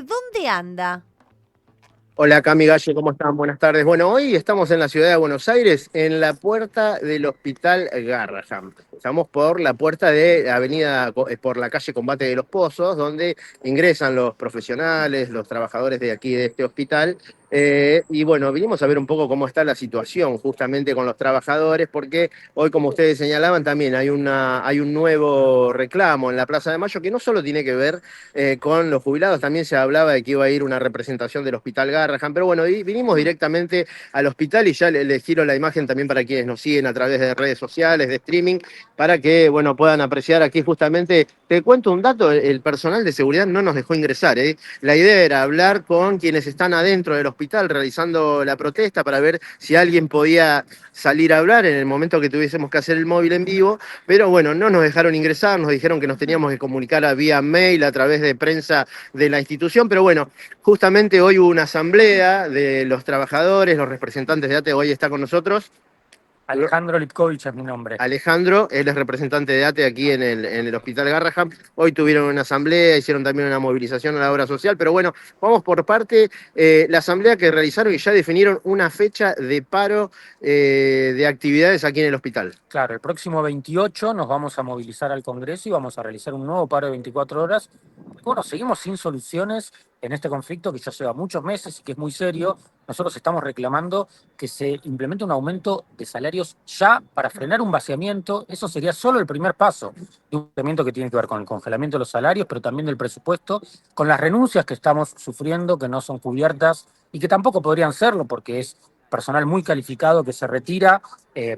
¿Dónde anda? Hola Cami Galle, ¿cómo están? Buenas tardes. Bueno, hoy estamos en la ciudad de Buenos Aires, en la puerta del Hospital Garrahan. Estamos por la puerta de la avenida, por la calle Combate de los Pozos, donde ingresan los profesionales, los trabajadores de aquí, de este hospital. Y bueno, vinimos a ver un poco cómo está la situación justamente con los trabajadores, porque hoy, como ustedes señalaban, también hay un nuevo reclamo en la Plaza de Mayo que no solo tiene que ver con los jubilados. También se hablaba de que iba a ir una representación del Hospital Garrahan, pero bueno, vinimos directamente al hospital y ya les giro la imagen también para quienes nos siguen a través de redes sociales, de streaming, para que, bueno, puedan apreciar aquí justamente. Te cuento un dato, el personal de seguridad no nos dejó ingresar, ¿eh? La idea era hablar con quienes están adentro del hospital realizando la protesta para ver si alguien podía salir a hablar en el momento que tuviésemos que hacer el móvil en vivo, pero bueno, no nos dejaron ingresar, nos dijeron que nos teníamos que comunicar vía mail, a través de prensa de la institución, pero bueno, justamente hoy hubo una asamblea de los trabajadores, los representantes de ATE, hoy está con nosotros. Alejandro Lipkovich es mi nombre. Alejandro, él es representante de ATE aquí en el Hospital Garrahan. Hoy tuvieron una asamblea, hicieron también una movilización a la obra social, pero bueno, vamos por parte. La asamblea que realizaron y ya definieron una fecha de paro de actividades aquí en el hospital. Claro, el próximo 28 nos vamos a movilizar al Congreso y vamos a realizar un nuevo paro de 24 horas. Bueno, seguimos sin soluciones en este conflicto que ya lleva muchos meses y que es muy serio. Nosotros estamos reclamando que se implemente un aumento de salarios ya para frenar un vaciamiento. Eso sería solo el primer paso de un vaciamiento que tiene que ver con el congelamiento de los salarios, pero también del presupuesto, con las renuncias que estamos sufriendo, que no son cubiertas y que tampoco podrían serlo porque es personal muy calificado que se retira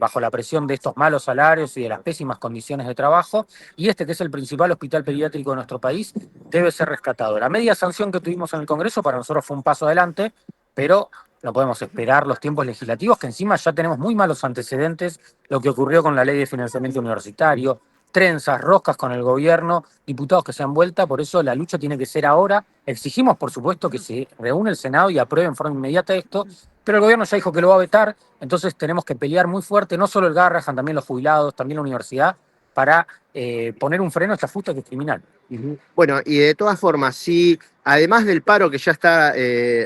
bajo la presión de estos malos salarios y de las pésimas condiciones de trabajo, y este, que es el principal hospital pediátrico de nuestro país, debe ser rescatado. La media sanción que tuvimos en el Congreso para nosotros fue un paso adelante, pero no podemos esperar los tiempos legislativos, que encima ya tenemos muy malos antecedentes, lo que ocurrió con la ley de financiamiento universitario, trenzas, roscas con el gobierno, diputados que se han vuelto, por eso la lucha tiene que ser ahora. Exigimos, por supuesto, que se reúne el Senado y apruebe en forma inmediata esto, pero el gobierno ya dijo que lo va a vetar, entonces tenemos que pelear muy fuerte, no solo el Garrahan, también los jubilados, también la universidad, para poner un freno a esta fusta que es criminal. Bueno, y de todas formas, si además del paro que ya está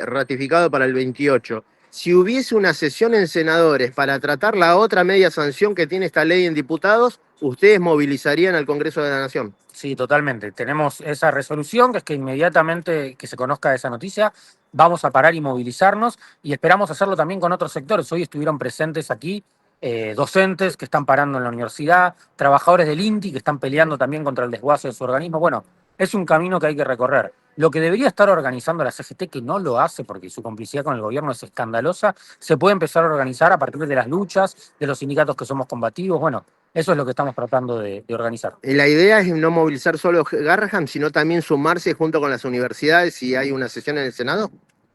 ratificado para el 28, si hubiese una sesión en senadores para tratar la otra media sanción que tiene esta ley en diputados, ¿ustedes movilizarían al Congreso de la Nación? Sí, totalmente. Tenemos esa resolución, que es que inmediatamente que se conozca esa noticia, vamos a parar y movilizarnos, y esperamos hacerlo también con otros sectores. Hoy estuvieron presentes aquí docentes que están parando en la universidad, trabajadores del INTI que están peleando también contra el desguace de su organismo. Bueno, es un camino que hay que recorrer. Lo que debería estar organizando la CGT, que no lo hace porque su complicidad con el gobierno es escandalosa, se puede empezar a organizar a partir de las luchas, de los sindicatos que somos combativos. Bueno, eso es lo que estamos tratando de organizar. La idea es no movilizar solo Garrahan, sino también sumarse junto con las universidades si hay una sesión en el Senado.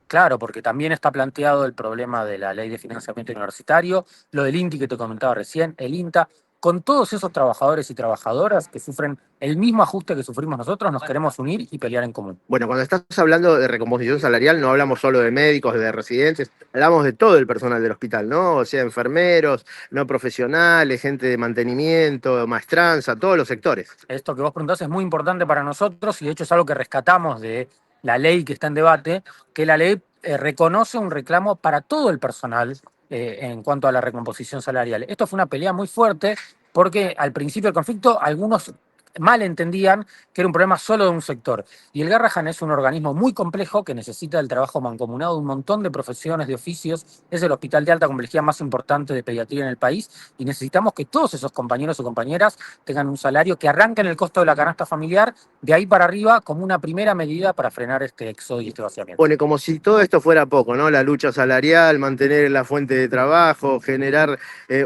Claro, porque también está planteado el problema de la ley de financiamiento universitario, lo del INTI que te comentaba recién, el INTA. Con todos esos trabajadores y trabajadoras que sufren el mismo ajuste que sufrimos nosotros, nos queremos unir y pelear en común. Bueno, cuando estás hablando de recomposición salarial, no hablamos solo de médicos, de residentes, hablamos de todo el personal del hospital, ¿no? O sea, enfermeros, no profesionales, gente de mantenimiento, maestranza, todos los sectores. Esto que vos preguntás es muy importante para nosotros y de hecho es algo que rescatamos de la ley que está en debate, que la ley reconoce un reclamo para todo el personal en cuanto a la recomposición salarial. Esto fue una pelea muy fuerte porque al principio del conflicto algunos mal entendían que era un problema solo de un sector. Y el Garrahan es un organismo muy complejo que necesita el trabajo mancomunado de un montón de profesiones, de oficios. Es el hospital de alta complejidad más importante de pediatría en el país y necesitamos que todos esos compañeros o compañeras tengan un salario que arranque en el costo de la canasta familiar, de ahí para arriba, como una primera medida para frenar este éxodo y este vaciamiento. Bueno, como si todo esto fuera poco, ¿no? La lucha salarial, mantener la fuente de trabajo, generar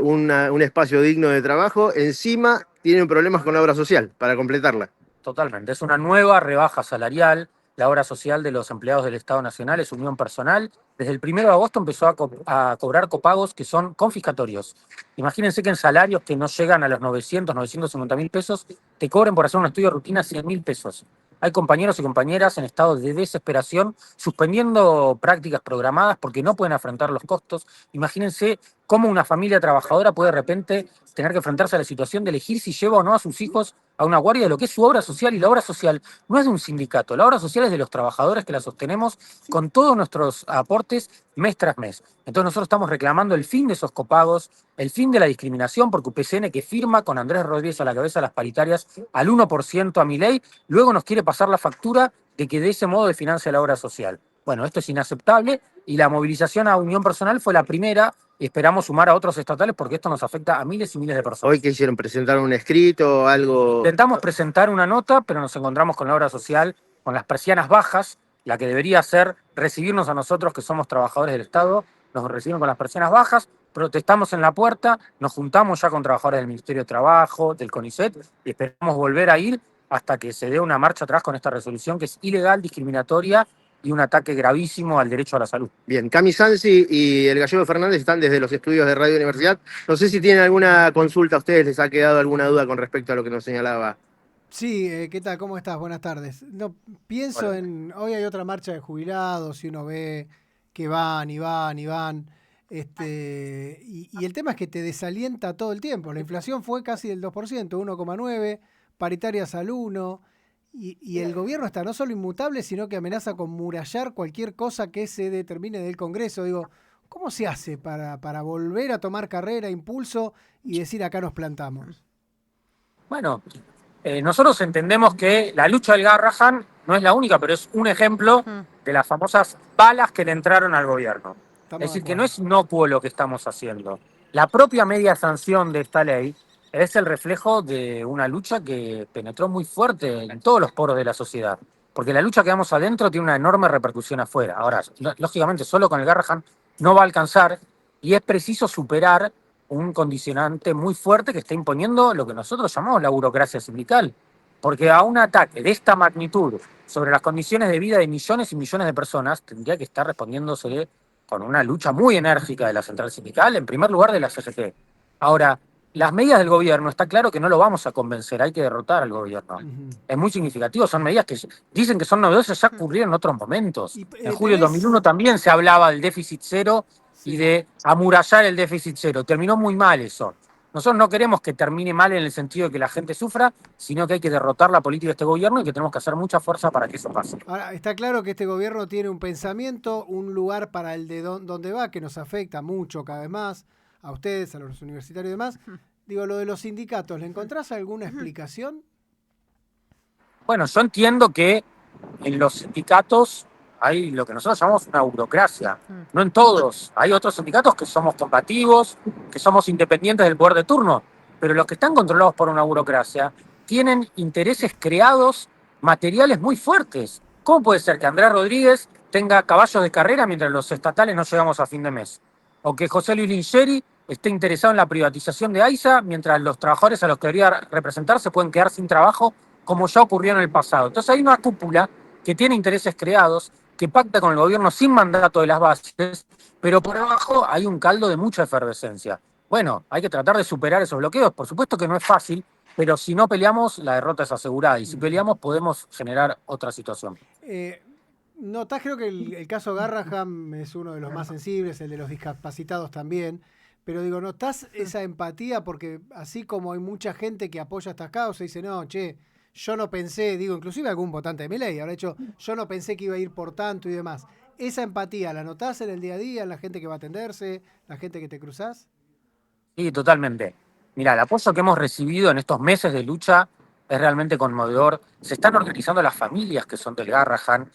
un espacio digno de trabajo, encima tienen problemas con la obra social para completarla. Totalmente. Es una nueva rebaja salarial. La obra social de los empleados del Estado Nacional es unión personal. Desde el 1 de agosto empezó a cobrar copagos que son confiscatorios. Imagínense que en salarios que no llegan a los 950 mil pesos, te cobren por hacer un estudio de rutina 100.000 pesos. Hay compañeros y compañeras en estado de desesperación suspendiendo prácticas programadas porque no pueden afrontar los costos. Imagínense cómo una familia trabajadora puede de repente tener que enfrentarse a la situación de elegir si lleva o no a sus hijos a una guardia de lo que es su obra social, y la obra social no es de un sindicato, la obra social es de los trabajadores que la sostenemos con todos nuestros aportes mes tras mes. Entonces nosotros estamos reclamando el fin de esos copagos, el fin de la discriminación, porque UPCN, que firma con Andrés Rodríguez a la cabeza de las paritarias al 1% a Milei, luego nos quiere pasar la factura de que de ese modo de financia la obra social. Bueno, esto es inaceptable y la movilización a Unión Personal fue la primera y esperamos sumar a otros estatales porque esto nos afecta a miles y miles de personas. ¿Hoy qué hicieron? ¿Presentaron un escrito o algo? Intentamos presentar una nota, pero nos encontramos con la obra social con las persianas bajas, la que debería ser recibirnos a nosotros que somos trabajadores del Estado, nos reciben con las persianas bajas, protestamos en la puerta, nos juntamos ya con trabajadores del Ministerio de Trabajo, del CONICET, y esperamos volver a ir hasta que se dé una marcha atrás con esta resolución que es ilegal, discriminatoria y un ataque gravísimo al derecho a la salud. Bien, Cami Sansi y el Gallego Fernández están desde los estudios de Radio Universidad. No sé si tienen alguna consulta a ustedes, les ha quedado alguna duda con respecto a lo que nos señalaba. Sí, ¿qué tal? ¿Cómo estás? Buenas tardes. No, pienso Hola. hoy hay otra marcha de jubilados y uno ve que van y van y van. Y el tema es que te desalienta todo el tiempo. La inflación fue casi del 2%, 1,9, paritarias al 1, y el gobierno está no solo inmutable, sino que amenaza con murallar cualquier cosa que se determine del Congreso. Digo, ¿cómo se hace para volver a tomar carrera, impulso y decir acá nos plantamos? Bueno, nosotros entendemos que la lucha del Garrahan no es la única, pero es un ejemplo de las famosas balas que le entraron al gobierno. Estamos Es de decir, que no acuerdo. es inocuo lo que estamos haciendo. La propia media sanción de esta ley es el reflejo de una lucha que penetró muy fuerte en todos los poros de la sociedad. Porque la lucha que damos adentro tiene una enorme repercusión afuera. Ahora, lógicamente, solo con el Garrahan no va a alcanzar y es preciso superar un condicionante muy fuerte que está imponiendo lo que nosotros llamamos la burocracia sindical. Porque a un ataque de esta magnitud sobre las condiciones de vida de millones y millones de personas tendría que estar respondiéndose con una lucha muy enérgica de la central sindical, en primer lugar de la CGT. Ahora, las medidas del gobierno, está claro que no lo vamos a convencer, hay que derrotar al gobierno. Ujú. Es muy significativo, son medidas que dicen que son novedosas, ya ocurrieron en otros momentos. Y En julio del tenés, 2001 también se hablaba del déficit cero y sí. de amurallar el déficit cero. Terminó muy mal eso. Nosotros no queremos que termine mal en el sentido de que la gente sufra, sino que hay que derrotar la política de este gobierno y que tenemos que hacer mucha fuerza para que eso pase. Ahora, está claro que este gobierno tiene un pensamiento, un lugar para el de dónde va, que nos afecta mucho cada vez más, a ustedes, a los universitarios y demás. Digo, lo de los sindicatos, ¿le encontrás alguna explicación? Bueno, yo entiendo que en los sindicatos hay lo que nosotros llamamos una burocracia. No en todos. Hay otros sindicatos que somos combativos, que somos independientes del poder de turno. Pero los que están controlados por una burocracia tienen intereses creados materiales muy fuertes. ¿Cómo puede ser que Andrés Rodríguez tenga caballos de carrera mientras los estatales no llegamos a fin de mes? O que José Luis Lingeri esté interesado en la privatización de AISA mientras los trabajadores a los que debería representar se pueden quedar sin trabajo, como ya ocurrió en el pasado. Entonces hay una cúpula que tiene intereses creados, que pacta con el gobierno sin mandato de las bases, pero por abajo hay un caldo de mucha efervescencia. Bueno, hay que tratar de superar esos bloqueos. Por supuesto que no es fácil, pero si no peleamos, la derrota es asegurada. Y si peleamos, podemos generar otra situación. Notás, creo que el caso Garraham es uno de los más sensibles, el de los discapacitados también. Pero digo, ¿notás esa empatía? Porque así como hay mucha gente que apoya estas causas y dice, no, che, yo no pensé, digo, inclusive algún votante de Milei habrá hecho, yo no pensé que iba a ir por tanto y demás. ¿Esa empatía la notás en el día a día, en la gente que va a atenderse, la gente que te cruzás? Sí, totalmente. Mira, el apoyo que hemos recibido en estos meses de lucha es realmente conmovedor. Se están organizando las familias que son del Garrahan.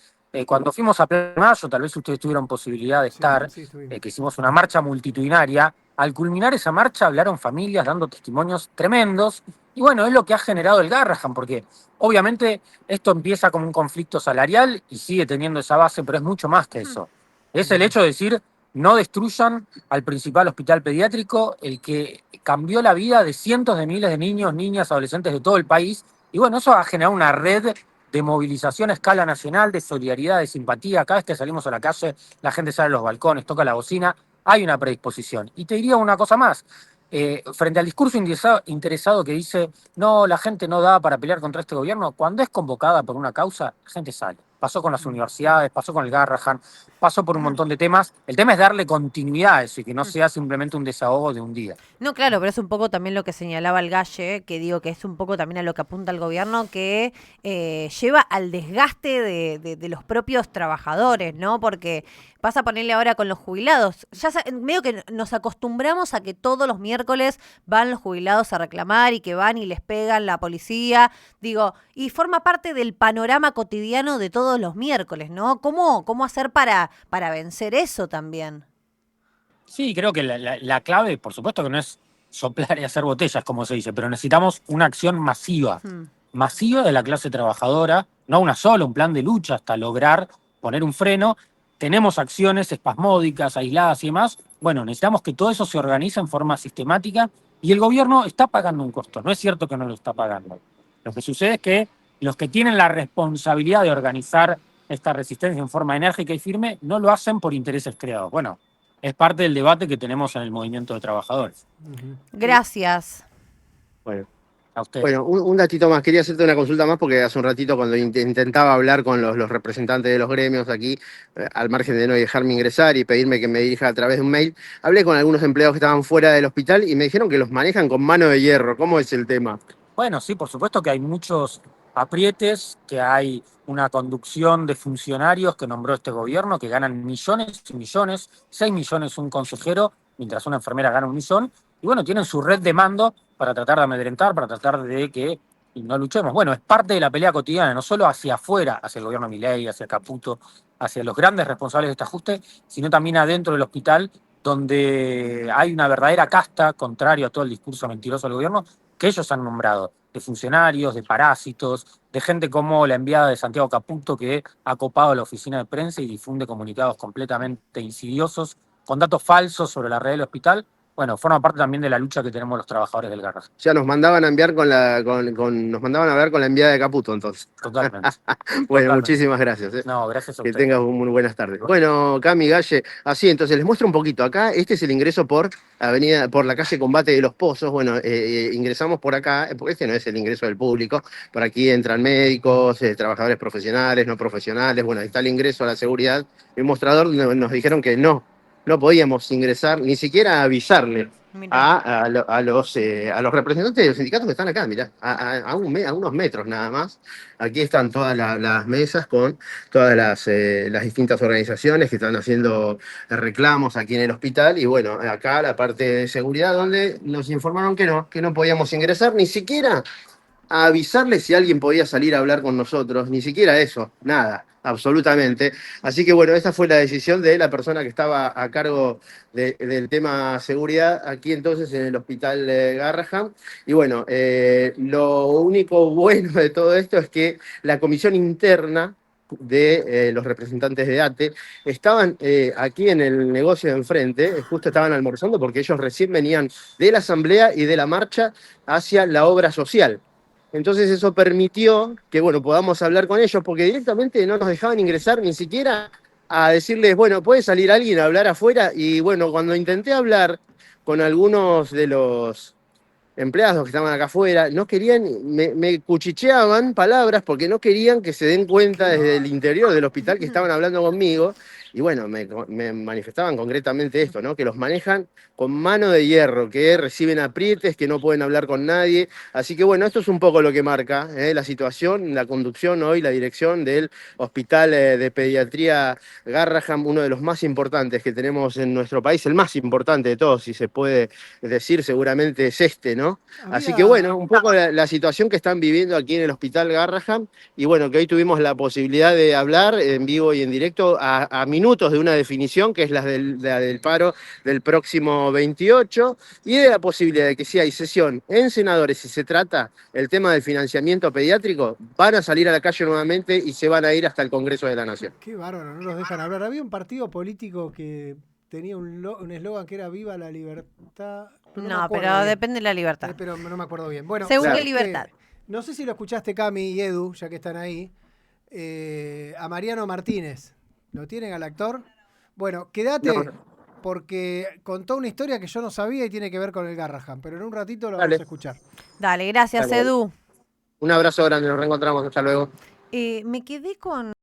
Cuando fuimos a Plaza de Mayo, tal vez ustedes tuvieron posibilidad de Sí, estar, sí, estuvimos. que hicimos una marcha multitudinaria. Al culminar esa marcha hablaron familias dando testimonios tremendos. Y bueno, es lo que ha generado el Garrahan, porque obviamente esto empieza como un conflicto salarial y sigue teniendo esa base, pero es mucho más que eso. Es el hecho de decir, no destruyan al principal hospital pediátrico, el que cambió la vida de cientos de miles de niños, niñas, adolescentes de todo el país. Y bueno, eso va a generar una red de movilización a escala nacional, de solidaridad, de simpatía. Cada vez que salimos a la calle, la gente sale a los balcones, toca la bocina, hay una predisposición. Y te diría una cosa más. Frente al discurso interesado que dice, no, la gente no da para pelear contra este gobierno, cuando es convocada por una causa, la gente sale. pasó con las universidades, pasó con el Garrahan, pasó por un montón de temas. El tema es darle continuidad a eso y que no sea simplemente un desahogo de un día. No, claro, pero es un poco también lo que señalaba el Galle, que digo que es un poco también a lo que apunta el gobierno, que lleva al desgaste de los propios trabajadores, ¿no? Porque pasa a ponerle ahora con los jubilados. Ya medio que nos acostumbramos a que todos los miércoles van los jubilados a reclamar y que van y les pegan la policía. Digo, y forma parte del panorama cotidiano de todos los miércoles, ¿no? ¿Cómo hacer para vencer eso también? Sí, creo que la clave, por supuesto que no es soplar y hacer botellas, como se dice, pero necesitamos una acción masiva, masiva de la clase trabajadora, no una sola, un plan de lucha hasta lograr poner un freno. Tenemos acciones espasmódicas, aisladas y demás. Bueno, necesitamos que todo eso se organice en forma sistemática y el gobierno está pagando un costo, no es cierto que no lo está pagando. Lo que sucede es que los que tienen la responsabilidad de organizar esta resistencia en forma enérgica y firme no lo hacen por intereses creados. Bueno, es parte del debate que tenemos en el movimiento de trabajadores. Gracias. Bueno. A usted. Bueno, un datito más. Quería hacerte una consulta más porque hace un ratito cuando intentaba hablar con los representantes de los gremios aquí, al margen de no dejarme ingresar y pedirme que me dirija a través de un mail, hablé con algunos empleados que estaban fuera del hospital y me dijeron que los manejan con mano de hierro. ¿Cómo es el tema? Bueno, sí, por supuesto que hay muchos aprietes, que hay una conducción de funcionarios que nombró este gobierno que ganan millones y millones, 6 millones un consejero, mientras una enfermera gana 1 millón, y bueno, tienen su red de mando para tratar de amedrentar, para tratar de que no luchemos. Bueno, es parte de la pelea cotidiana, no solo hacia afuera, hacia el gobierno Milei, hacia Caputo, hacia los grandes responsables de este ajuste, sino también adentro del hospital, donde hay una verdadera casta, contrario a todo el discurso mentiroso del gobierno, que ellos han nombrado, de funcionarios, de parásitos, de gente como la enviada de Santiago Caputo que ha copado la oficina de prensa y difunde comunicados completamente insidiosos, con datos falsos sobre la red del hospital. Bueno, forma parte también de la lucha que tenemos los trabajadores del Garrahan. O sea, nos mandaban a enviar nos mandaban a ver con la enviada de Caputo, entonces. Totalmente. Bueno, Totalmente. Muchísimas gracias. No, gracias a Que usted. tengas muy buenas tardes. Bueno, Cami, Galle, así, entonces les muestro un poquito. Acá, este es el ingreso por la calle Combate de los Pozos. Bueno, ingresamos por acá, porque este no es el ingreso del público. Por aquí entran médicos, trabajadores profesionales, no profesionales. Bueno, ahí está el ingreso a la seguridad. El mostrador nos dijeron que no podíamos ingresar, ni siquiera avisarle a los representantes de los sindicatos que están acá, mirá, a unos metros nada más. Aquí están todas las mesas con todas las distintas organizaciones que están haciendo reclamos aquí en el hospital. Y bueno, acá la parte de seguridad donde nos informaron que no podíamos ingresar, ni siquiera a avisarle si alguien podía salir a hablar con nosotros, ni siquiera eso, nada, absolutamente. Así que bueno, esa fue la decisión de la persona que estaba a cargo del tema seguridad aquí entonces en el hospital Garrahan. Y bueno, lo único bueno de todo esto es que la comisión interna de los representantes de ATE estaban aquí en el negocio de enfrente, justo estaban almorzando porque ellos recién venían de la asamblea y de la marcha hacia la obra social. Entonces eso permitió que, bueno, podamos hablar con ellos, porque directamente no nos dejaban ingresar ni siquiera a decirles, bueno, ¿puede salir alguien a hablar afuera? Y bueno, cuando intenté hablar con algunos de los empleados que estaban acá afuera, no querían, me cuchicheaban palabras porque no querían que se den cuenta desde el interior del hospital que estaban hablando conmigo. Y bueno, me manifestaban concretamente esto, ¿no? Que los manejan con mano de hierro, que reciben aprietes, que no pueden hablar con nadie. Así que bueno, esto es un poco lo que marca la situación, la conducción hoy, la dirección del Hospital de Pediatría Garrahan, uno de los más importantes que tenemos en nuestro país, el más importante de todos, si se puede decir, seguramente es este, ¿no? Así que bueno, un poco la situación que están viviendo aquí en el Hospital Garrahan, y bueno, que hoy tuvimos la posibilidad de hablar en vivo y en directo a minutos de una definición, que es la del paro del próximo 28, y de la posibilidad de que si hay sesión en senadores, si se trata el tema del financiamiento pediátrico, van a salir a la calle nuevamente y se van a ir hasta el Congreso de la Nación. Qué bárbaro, no los dejan hablar. Había un partido político que tenía un eslogan que era Viva la libertad. No, pero depende de la libertad. Pero no me acuerdo bien. Bueno, según qué libertad. No sé si lo escuchaste, Cami y Edu, ya que están ahí, a Mariano Martínez. ¿Lo tienen al actor? Bueno, quédate, porque contó una historia que yo no sabía y tiene que ver con el Garrahan, pero en un ratito lo vamos a escuchar. Dale, gracias, Edu. Un abrazo grande, nos reencontramos, hasta luego. Me quedé con...